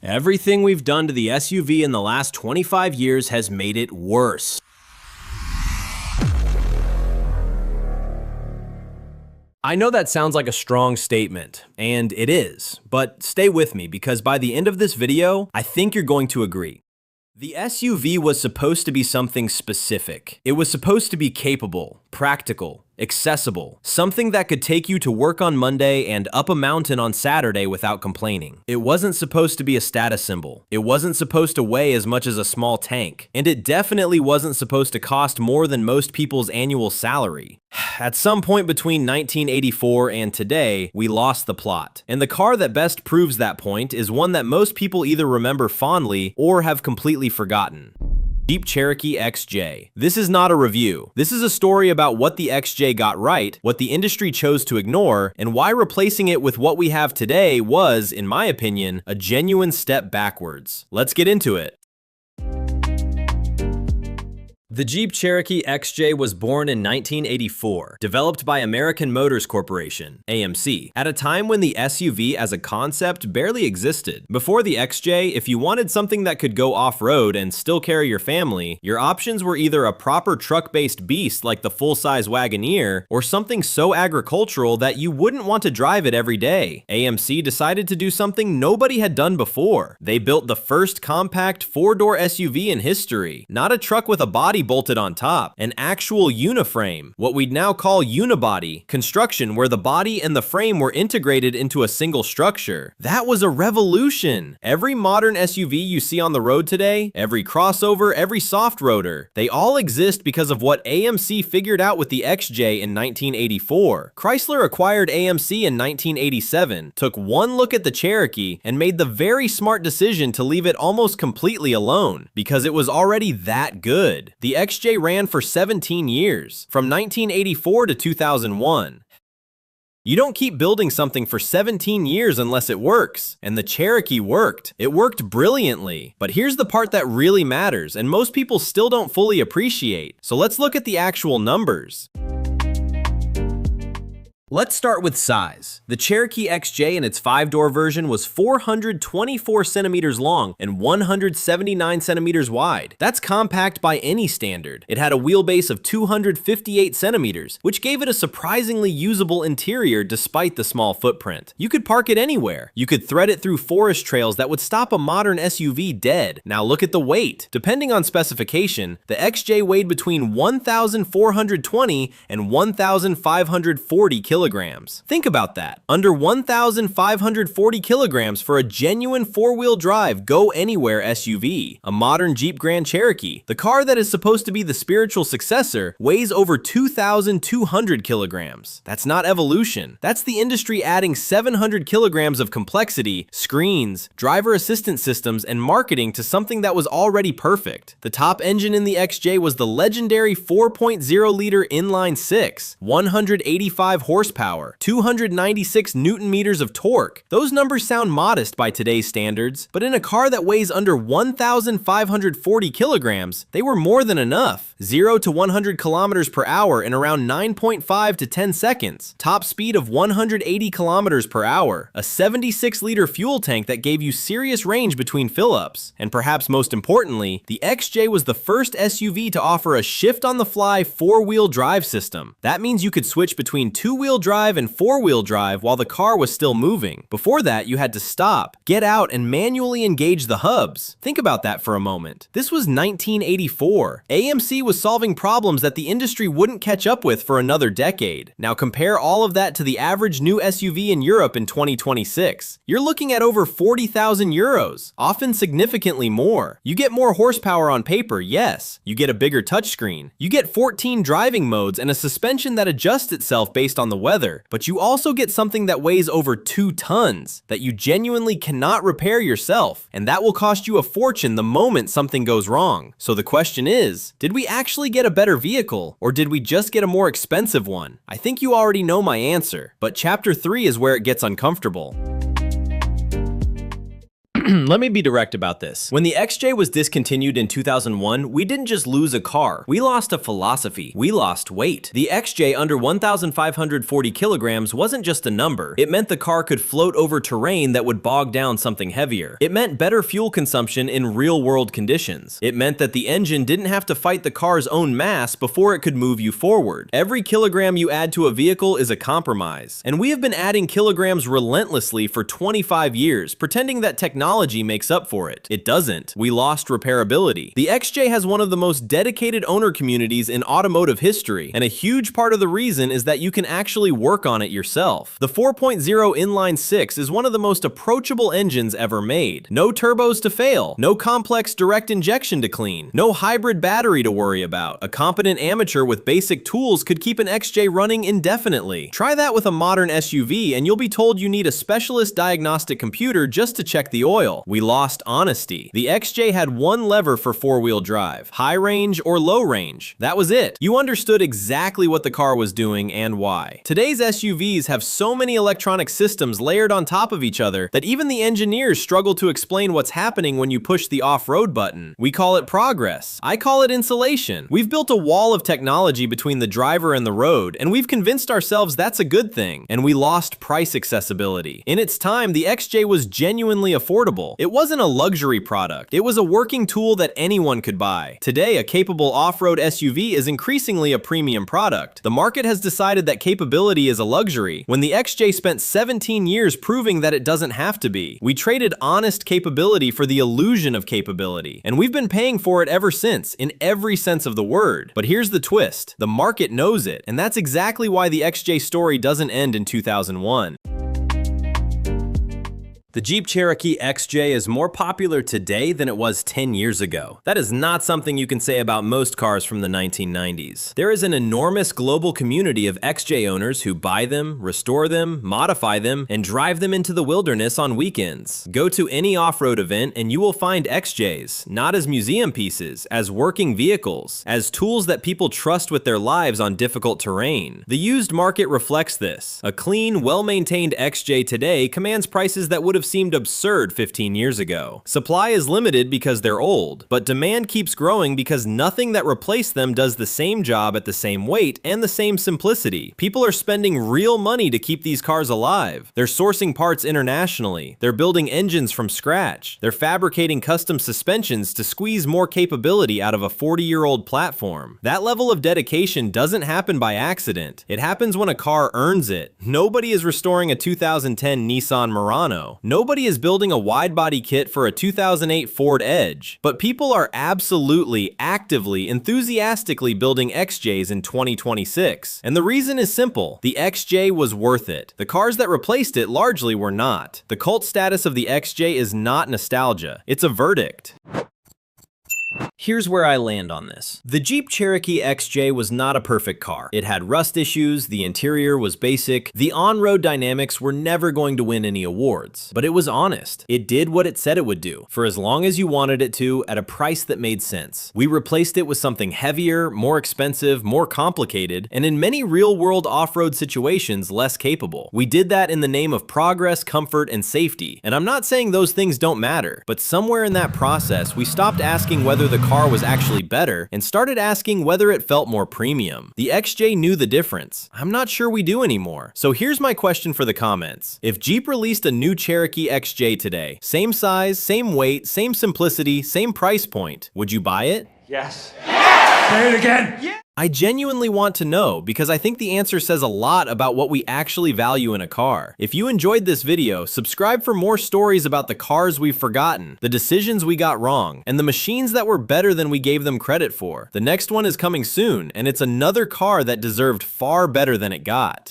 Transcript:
Everything we've done to the SUV in the last 25 years has made it worse. I know that sounds like a strong statement, and it is, but stay with me because by the end of this video, I think you're going to agree. The SUV was supposed to be something specific. It was supposed to be capable, practical, accessible, something that could take you to work on Monday and up a mountain on Saturday without complaining. It wasn't supposed to be a status symbol. It wasn't supposed to weigh as much as a small tank. And it definitely wasn't supposed to cost more than most people's annual salary. At some point between 1984 and today, we lost the plot. And the car that best proves that point is one that most people either remember fondly or have completely forgotten. Jeep Cherokee XJ. This is not a review. This is a story about what the XJ got right, what the industry chose to ignore, and why replacing it with what we have today was, in my opinion, a genuine step backwards. Let's get into it. The Jeep Cherokee XJ was born in 1984, developed by American Motors Corporation, AMC, at a time when the SUV as a concept barely existed. Before the XJ, if you wanted something that could go off-road and still carry your family, your options were either a proper truck-based beast like the full-size Wagoneer, or something so agricultural that you wouldn't want to drive it every day. AMC decided to do something nobody had done before. They built the first compact four-door SUV in history, not a truck with a body bolted on top, an actual uniframe, what we'd now call unibody, construction where the body and the frame were integrated into a single structure. That was a revolution. Every modern SUV you see on the road today, every crossover, every soft-roader, they all exist because of what AMC figured out with the XJ in 1984. Chrysler acquired AMC in 1987, took one look at the Cherokee, and made the very smart decision to leave it almost completely alone, because it was already that good. The XJ ran for 17 years, from 1984 to 2001. You don't keep building something for 17 years unless it works, and the Cherokee worked. It worked brilliantly. But here's the part that really matters, and most people still don't fully appreciate. So let's look at the actual numbers. Let's start with size. The Cherokee XJ in its 5-door version was 424 centimeters long and 179 centimeters wide. That's compact by any standard. It had a wheelbase of 258 centimeters, which gave it a surprisingly usable interior despite the small footprint. You could park it anywhere. You could thread it through forest trails that would stop a modern SUV dead. Now look at the weight. Depending on specification, the XJ weighed between 1,420 and 1,540 kilograms. Think about that. Under 1,540 kilograms for a genuine four-wheel drive go-anywhere SUV. A modern Jeep Grand Cherokee, the car that is supposed to be the spiritual successor, weighs over 2,200 kilograms. That's not evolution. That's the industry adding 700 kilograms of complexity, screens, driver assistance systems, and marketing to something that was already perfect. The top engine in the XJ was the legendary 4.0-liter inline-six, 185 horsepower, 296 newton meters of torque. Those numbers sound modest by today's standards, but in a car that weighs under 1,540 kilograms, they were more than enough. 0 to 100 kilometers per hour in around 9.5 to 10 seconds. Top speed of 180 kilometers per hour. A 76-liter fuel tank that gave you serious range between fill-ups. And perhaps most importantly, the XJ was the first SUV to offer a shift-on-the-fly four-wheel drive system. That means you could switch between two-wheel drive and four-wheel drive while the car was still moving. Before that, you had to stop, get out, and manually engage the hubs. Think about that for a moment. This was 1984. AMC was solving problems that the industry wouldn't catch up with for another decade. Now compare all of that to the average new SUV in Europe in 2026. You're looking at over 40,000 euros, often significantly more. You get more horsepower on paper, yes. You get a bigger touchscreen. You get 14 driving modes and a suspension that adjusts itself based on the weather, but you also get something that weighs over 2 tons that you genuinely cannot repair yourself, and that will cost you a fortune the moment something goes wrong. So the question is, did we actually get a better vehicle, or did we just get a more expensive one? I think you already know my answer, but chapter 3 is where it gets uncomfortable. Let me be direct about this. When the XJ was discontinued in 2001, we didn't just lose a car. We lost a philosophy. We lost weight. The XJ under 1,540 kilograms wasn't just a number. It meant the car could float over terrain that would bog down something heavier. It meant better fuel consumption in real-world conditions. It meant that the engine didn't have to fight the car's own mass before it could move you forward. Every kilogram you add to a vehicle is a compromise. And we have been adding kilograms relentlessly for 25 years, pretending that technology makes up for it. It doesn't. We lost repairability. The XJ has one of the most dedicated owner communities in automotive history, and a huge part of the reason is that you can actually work on it yourself. The 4.0 inline 6 is one of the most approachable engines ever made. No turbos to fail, no complex direct injection to clean, no hybrid battery to worry about. A competent amateur with basic tools could keep an XJ running indefinitely. Try that with a modern SUV and you'll be told you need a specialist diagnostic computer just to check the oil. We lost honesty. The XJ had one lever for four-wheel drive, high range or low range. That was it. You understood exactly what the car was doing and why. Today's SUVs have so many electronic systems layered on top of each other that even the engineers struggle to explain what's happening when you push the off-road button. We call it progress. I call it insulation. We've built a wall of technology between the driver and the road, and we've convinced ourselves that's a good thing. And we lost price accessibility. In its time, the XJ was genuinely affordable. It wasn't a luxury product. It was a working tool that anyone could buy. Today, a capable off-road SUV is increasingly a premium product. The market has decided that capability is a luxury, when the XJ spent 17 years proving that it doesn't have to be. We traded honest capability for the illusion of capability, and we've been paying for it ever since, in every sense of the word. But here's the twist. The market knows it, and that's exactly why the XJ story doesn't end in 2001. The Jeep Cherokee XJ is more popular today than it was 10 years ago. That is not something you can say about most cars from the 1990s. There is an enormous global community of XJ owners who buy them, restore them, modify them, and drive them into the wilderness on weekends. Go to any off-road event and you will find XJs, not as museum pieces, as working vehicles, as tools that people trust with their lives on difficult terrain. The used market reflects this. A clean, well-maintained XJ today commands prices that would have seemed absurd 15 years ago. Supply is limited because they're old, but demand keeps growing because nothing that replaced them does the same job at the same weight and the same simplicity. People are spending real money to keep these cars alive. They're sourcing parts internationally. They're building engines from scratch. They're fabricating custom suspensions to squeeze more capability out of a 40-year-old platform. That level of dedication doesn't happen by accident. It happens when a car earns it. Nobody is restoring a 2010 Nissan Murano. Nobody is building a wide-body kit for a 2008 Ford Edge, but people are absolutely, actively, enthusiastically building XJs in 2026. And the reason is simple. The XJ was worth it. The cars that replaced it largely were not. The cult status of the XJ is not nostalgia. It's a verdict. Here's where I land on this. The Jeep Cherokee XJ was not a perfect car. It had rust issues, the interior was basic, the on-road dynamics were never going to win any awards. But it was honest. It did what it said it would do, for as long as you wanted it to, at a price that made sense. We replaced it with something heavier, more expensive, more complicated, and in many real-world off-road situations, less capable. We did that in the name of progress, comfort, and safety. And I'm not saying those things don't matter, but somewhere in that process, we stopped asking whether the car was actually better and started asking whether it felt more premium. The XJ knew the difference. I'm not sure we do anymore. So here's my question for the comments. If Jeep released a new Cherokee XJ today, same size, same weight, same simplicity, same price point, would you buy it? Yes. Say it again. Yeah. I genuinely want to know because I think the answer says a lot about what we actually value in a car. If you enjoyed this video, subscribe for more stories about the cars we've forgotten, the decisions we got wrong, and the machines that were better than we gave them credit for. The next one is coming soon, and it's another car that deserved far better than it got.